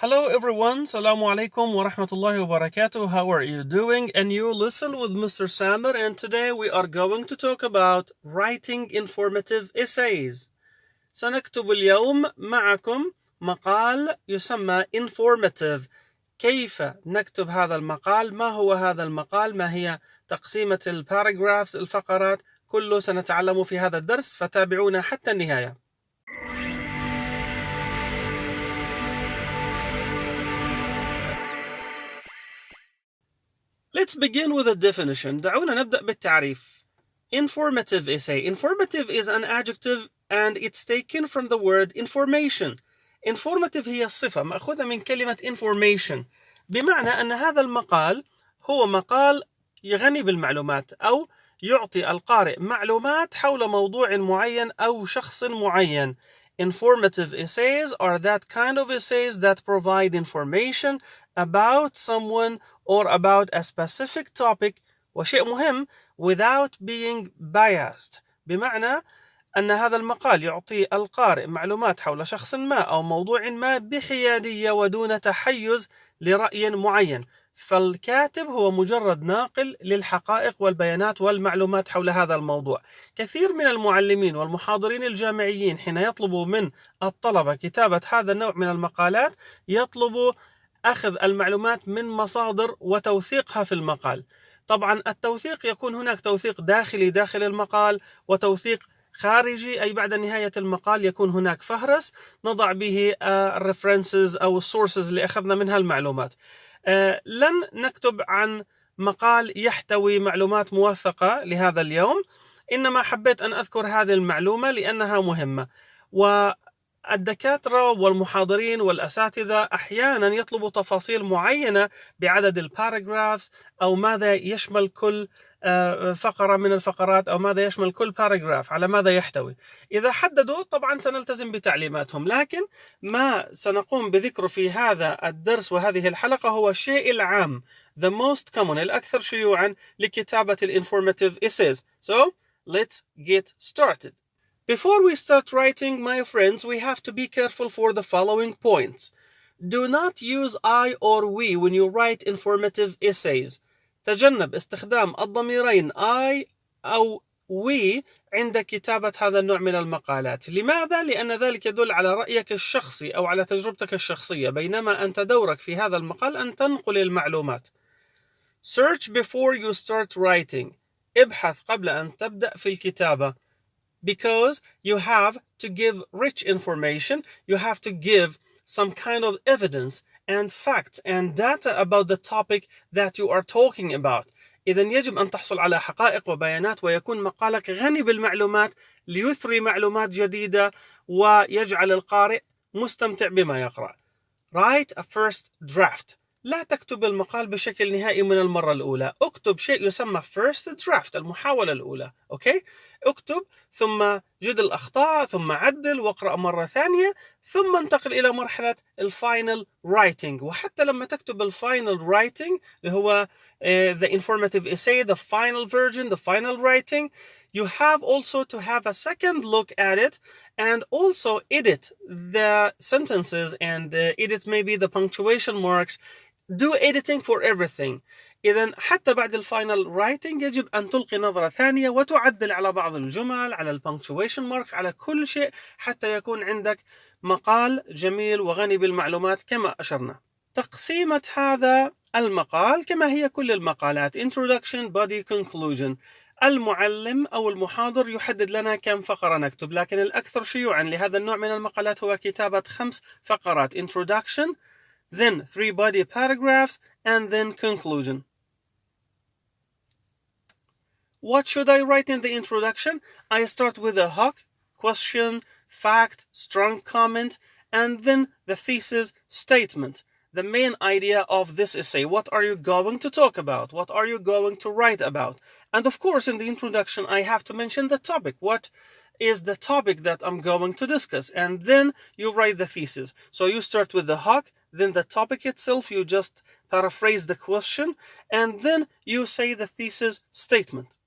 Hello everyone, Assalamu alaikum wa rahmatullahi wa barakatuh. How are you doing? And you listen with Mr. Samir, and today we are going to talk about writing informative essays. سنكتب اليوم معكم مقال يسمى informative. كيف نكتب هذا المقال؟ ما هو هذا المقال؟ ما هي تقسيمة الباراجرافز الفقرات؟ كله سنتعلم في هذا الدرس، فتابعونا حتى النهاية. Let's begin with a definition. دعونا نبدأ بالتعريف. Informative essay. Informative is an adjective and it's taken from the word information. Informative هي الصفة مأخوذة من كلمة information، بمعنى أن هذا المقال هو مقال غني بالمعلومات أو يعطي القارئ معلومات حول موضوع معين أو شخص معين. Informative essays are that kind of essays that provide information about someone or about a specific topic، وشيء مهم without being biased، بمعنى أن هذا المقال يعطي القارئ معلومات حول شخص ما أو موضوع ما بحيادية ودون تحيز لرأي معين. فالكاتب هو مجرد ناقل للحقائق والبيانات والمعلومات حول هذا الموضوع. كثير من المعلمين والمحاضرين الجامعيين حين يطلبوا من الطلبة كتابة هذا النوع من المقالات يطلبوا أخذ المعلومات من مصادر وتوثيقها في المقال. طبعا التوثيق يكون هناك توثيق داخلي داخل المقال وتوثيق خارجي، أي بعد نهاية المقال يكون هناك فهرس نضع به الريفرنسز أو السورسز اللي أخذنا منها المعلومات. لن نكتب عن مقال يحتوي معلومات موثقة لهذا اليوم، إنما حبيت أن أذكر هذه المعلومة لأنها مهمة. والدكاترة والمحاضرين والأساتذة أحيانا يطلبوا تفاصيل معينة بعدد الباراجرافز أو ماذا يشمل كل فقرة من الفقرات أو ماذا يشمل كل باراجراف، على ماذا يحتوي. إذا حددوا طبعا سنلتزم بتعليماتهم، لكن ما سنقوم بذكره في هذا الدرس وهذه الحلقة هو الشيء العام، the most common، الأكثر شيوعا لكتابة informative essays. So let's get started. Before we start writing, my friends, we have to be careful for the following points. Do not use I or we when you write informative essays. تجنب استخدام الضميرين I أو we عند كتابة هذا النوع من المقالات. لماذا؟ لأن ذلك يدل على رأيك الشخصي أو على تجربتك الشخصية، بينما أنت دورك في هذا المقال أن تنقل المعلومات. Search before you start writing. ابحث قبل أن تبدأ في الكتابة. Because you have to give rich information, you have to give some kind of evidence and facts and data about the topic that you are talking about. إذن يجب أن تحصل على حقائق وبيانات ويكون مقالك غني بالمعلومات ليثري معلومات جديدة ويجعل القارئ مستمتع بما يقرأ. Write a first draft. لا تكتب المقال بشكل نهائي من المرة الأولى، اكتب شيء يسمى first draft، المحاولة الأولى. أوكي؟ اكتب ثم جد الأخطاء ثم عدل واقرأ مرة ثانية ثم انتقل إلى مرحلة الفاينل writing. وحتى لما تكتب الفاينل writing اللي هو the informative essay, the final version, the final writing, you have also to have a second look at it and also edit the sentences and edit maybe the punctuation marks. Do editing for everything. إذن حتى بعد الفاينل رايتنج يجب أن تلقي نظرة ثانية وتعدل على بعض الجمل، على البنكتويشن ماركس، على كل شيء حتى يكون عندك مقال جميل وغني بالمعلومات كما أشرنا. تقسيمة هذا المقال كما هي كل المقالات: Introduction, Body, Conclusion. المعلم أو المحاضر يحدد لنا كم فقرة نكتب، لكن الأكثر شيوعا لهذا النوع من المقالات هو كتابة 5 فقرات: Introduction, then 3 body paragraphs, and then conclusion. What should I write in the introduction? I start with a hook, question, fact, strong comment, and then the thesis statement, the main idea of this essay. What are you going to talk about? What are you going to write about? And of course, in the introduction, I have to mention the topic. What is the topic that I'm going to discuss? And then you write the thesis. So you start with the hook, then the topic itself, you just paraphrase the question, and then you say the thesis statement.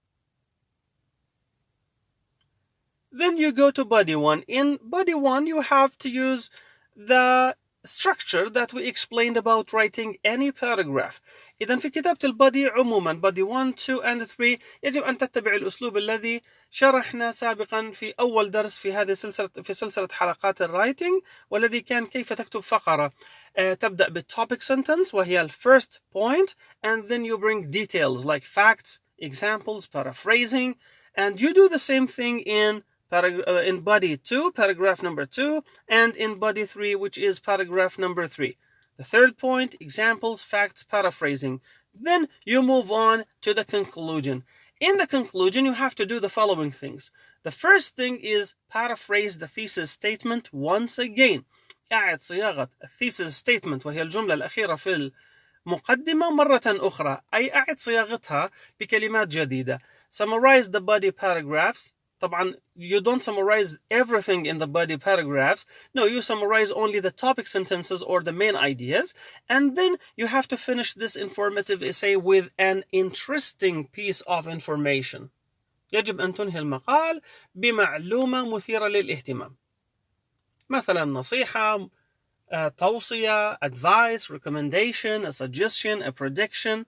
Then you go to body 1. In body 1, you have to use the structure that we explained about writing any paragraph. إذا في كتابة البادي عموما body 1, 2 and 3 يجب أن تتبع الأسلوب الذي شرحنا سابقا في أول درس في سلسلة حلقات الرايتنج، والذي كان كيف تكتب فقرة تبدأ بالtopic sentence وهي ال first point, and then you bring details like facts, examples, paraphrasing, and you do the same thing in body 2, paragraph number 2, and in body 3, which is paragraph number 3. The third point, examples, facts, paraphrasing. Then you move on to the conclusion. In the conclusion, you have to do the following things. The first thing is paraphrase the thesis statement once again. أعد صياغة thesis statement وهي الجملة الأخيرة في المقدمة مرة أخرى، أي أعد صياغتها بكلمات جديدة. Summarize the body paragraphs. طبعا you don't summarize everything in the body paragraphs. No, you summarize only the topic sentences or the main ideas, and then you have to finish this informative essay with an interesting piece of information. يجب أن تنهي المقال بمعلومة مثيرة للاهتمام، مثلا نصيحة، توصية, advice, recommendation, a suggestion, a prediction.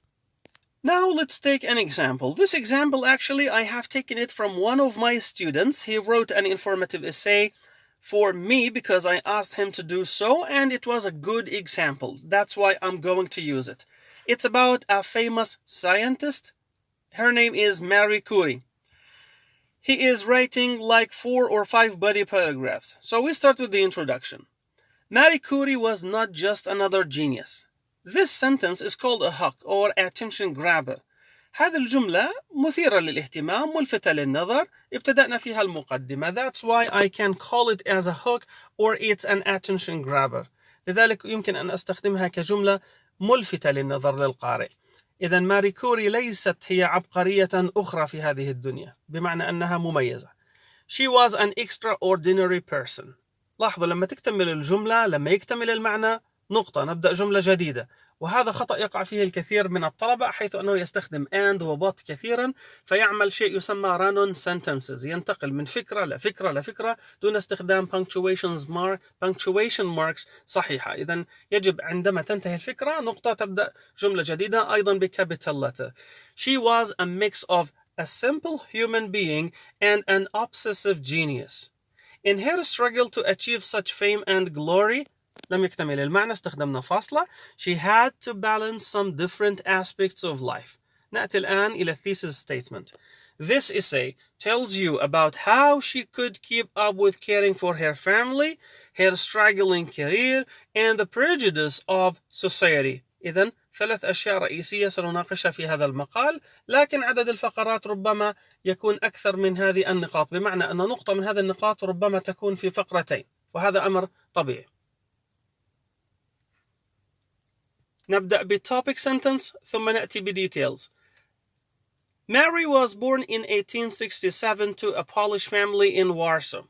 Now let's take an example. This example, actually, I have taken it from one of my students. He wrote an informative essay for me because I asked him to do so, and it was a good example. That's why I'm going to use it. It's about a famous scientist. Her name is Marie Curie. He is writing like 4 or 5 body paragraphs. So we start with the introduction. Marie Curie was not just another genius. This sentence is called a hook or attention grabber. هذه الجملة مثيرة للاهتمام، ملفتة للنظر، ابتدأنا فيها المقدمة. That's why I can call it as a hook or it's an attention grabber. لذلك يمكن أن أستخدمها كجملة ملفتة للنظر للقارئ. إذا ماري كوري ليست هي عبقرية أخرى في هذه الدنيا، بمعنى أنها مميزة. She was an extraordinary person. لاحظوا لما تكتمل الجملة، لما يكتمل المعنى، نقطة، نبدأ جملة جديدة. وهذا خطأ يقع فيه الكثير من الطلبة، حيث أنه يستخدم and وبut كثيرا، فيعمل شيء يسمى run-on sentences، ينتقل من فكرة لفكرة لفكرة دون استخدام punctuation marks صحيحة. إذن يجب عندما تنتهي الفكرة نقطة تبدأ جملة جديدة أيضا بcapital letter. She was a mix of a simple human being and an obsessive genius. In her struggle to achieve such fame and glory, لم يكتمل المعنى، استخدمنا فاصلة. She had to balance some different aspects of life. نأتي الآن إلى thesis statement. This essay tells you about how she could keep up with caring for her family, her struggling career, and the prejudice of society. إذن 3 أشياء رئيسية سنناقشها في هذا المقال، لكن عدد الفقرات ربما يكون أكثر من هذه النقاط، بمعنى أن نقطة من هذه النقاط ربما تكون في فقرتين، وهذا أمر طبيعي. نبدأ بالtopic sentence ثم نأتي بديتيلز. Mary was born in 1867 to a Polish family in Warsaw.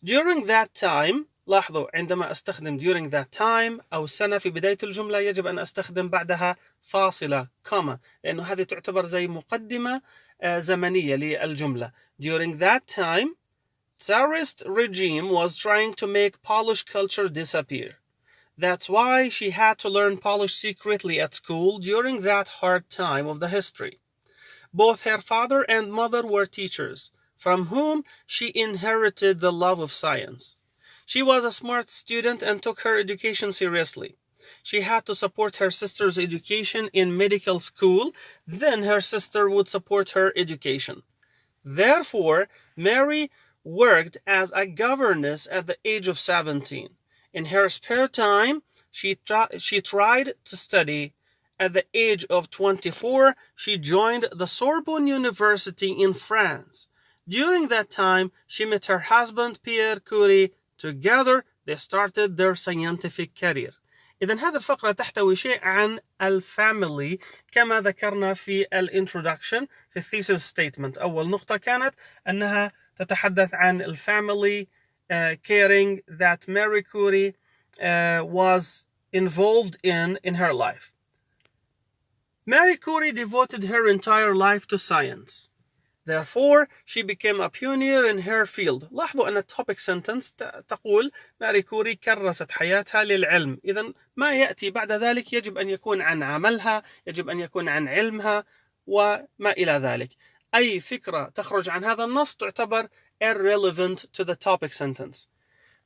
During that time، لاحظوا عندما أستخدم during that time أو سنة في بداية الجملة يجب أن أستخدم بعدها فاصلة كوما، لأنه هذه تعتبر زي مقدمة زمنية للجملة. During that time, Tsarist regime was trying to make Polish culture disappear. That's why she had to learn Polish secretly at school during that hard time of the history. Both her father and mother were teachers, from whom she inherited the love of science. She was a smart student and took her education seriously. She had to support her sister's education in medical school, then her sister would support her education. Therefore, Mary worked as a governess at the age of 17. In her spare time, she tried to study. At the age of 24, she joined the Sorbonne University in France. During that time, she met her husband, Pierre Curie. Together, they started their scientific career. إذن هذه الفقرة تحتوي شيء عن الفاميلي كما ذكرنا في الانترودكشن في الثيسيس ستيتمنت. أول نقطة كانت أنها تتحدث عن الفاميلي caring that Marie Curie was involved in her life. Marie Curie devoted her entire life to science. Therefore, she became a pioneer in her field. لاحظوا أن topic sentence تقول ماري كوري كرست حياتها للعلم. إذن ما يأتي بعد ذلك يجب أن يكون عن عملها، يجب أن يكون عن علمها وما إلى ذلك. أي فكرة تخرج عن هذا النص تعتبر irrelevant to the topic sentence.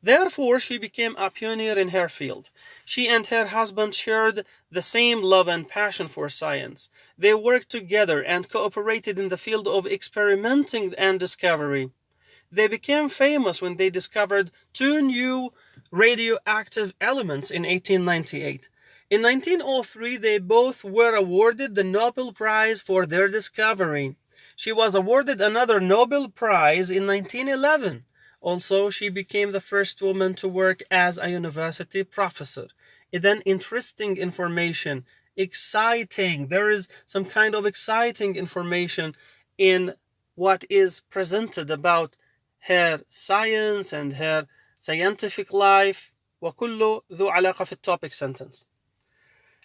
Therefore, she became a pioneer in her field. She and her husband shared the same love and passion for science. They worked together and cooperated in the field of experimenting and discovery. They became famous when they discovered 2 new radioactive elements in 1898. In 1903, they both were awarded the Nobel Prize for their discovery. She was awarded another Nobel Prize in 1911. Also, she became the first woman to work as a university professor. Then interesting information, exciting. There is some kind of exciting information in what is presented about her science and her scientific life. وكله ذو علاقة في topic sentence.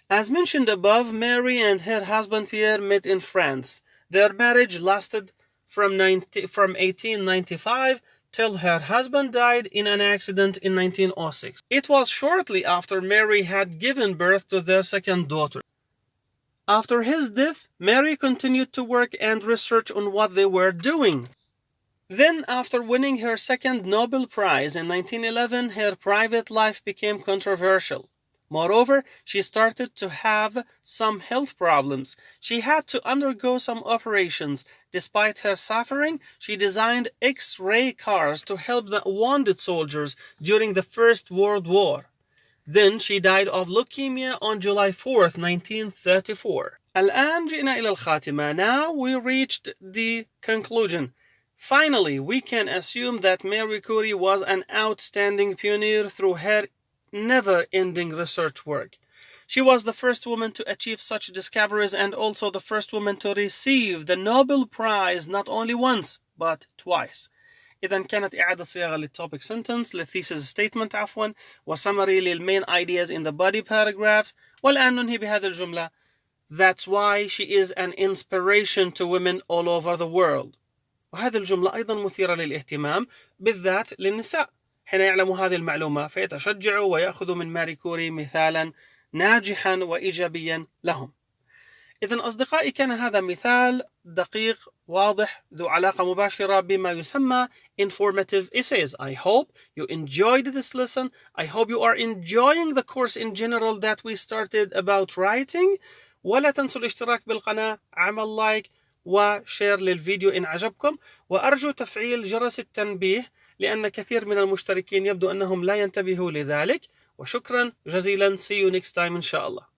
As mentioned above, Mary and her husband Pierre met in France. Their marriage lasted from 1895 till her husband died in an accident in 1906. It was shortly after Mary had given birth to their second daughter. After his death, Mary continued to work and research on what they were doing. Then, after winning her second Nobel Prize in 1911, her private life became controversial. Moreover, she started to have some health problems. She had to undergo some operations. Despite her suffering, she designed X-ray cars to help the wounded soldiers during the First World War. Then she died of leukemia on July 4th, 1934. الآن جئنا إلى الخاتمة. Now we reached the conclusion. Finally, we can assume that Marie Curie was an outstanding pioneer through her never-ending research work. She was the first woman to achieve such discoveries and also the first woman to receive the Nobel Prize not only once but twice. إذا كانت إعادة صياغة للtopic sentence للthesis statement عفوا وsummary للmain ideas in the body paragraphs. والآن ننهي بهذه الجملة. That's why she is an inspiration to women all over the world. وهذه الجملة أيضا مثيرة للاهتمام بالذات للنساء. حين يعلموا هذه المعلومة فيتشجعوا ويأخذوا من ماري كوري مثالا ناجحا وإيجابيا لهم. إذن أصدقائي كان هذا مثال دقيق واضح ذو علاقة مباشرة بما يسمى informative essays. I hope you enjoyed this lesson. I hope you are enjoying the course in general that we started about writing. ولا تنسوا الاشتراك بالقناة، عمل لايك وشير للفيديو إن عجبكم، وأرجو تفعيل جرس التنبيه لأن كثير من المشتركين يبدو أنهم لا ينتبهوا لذلك. وشكرا جزيلا. See you next time إن شاء الله.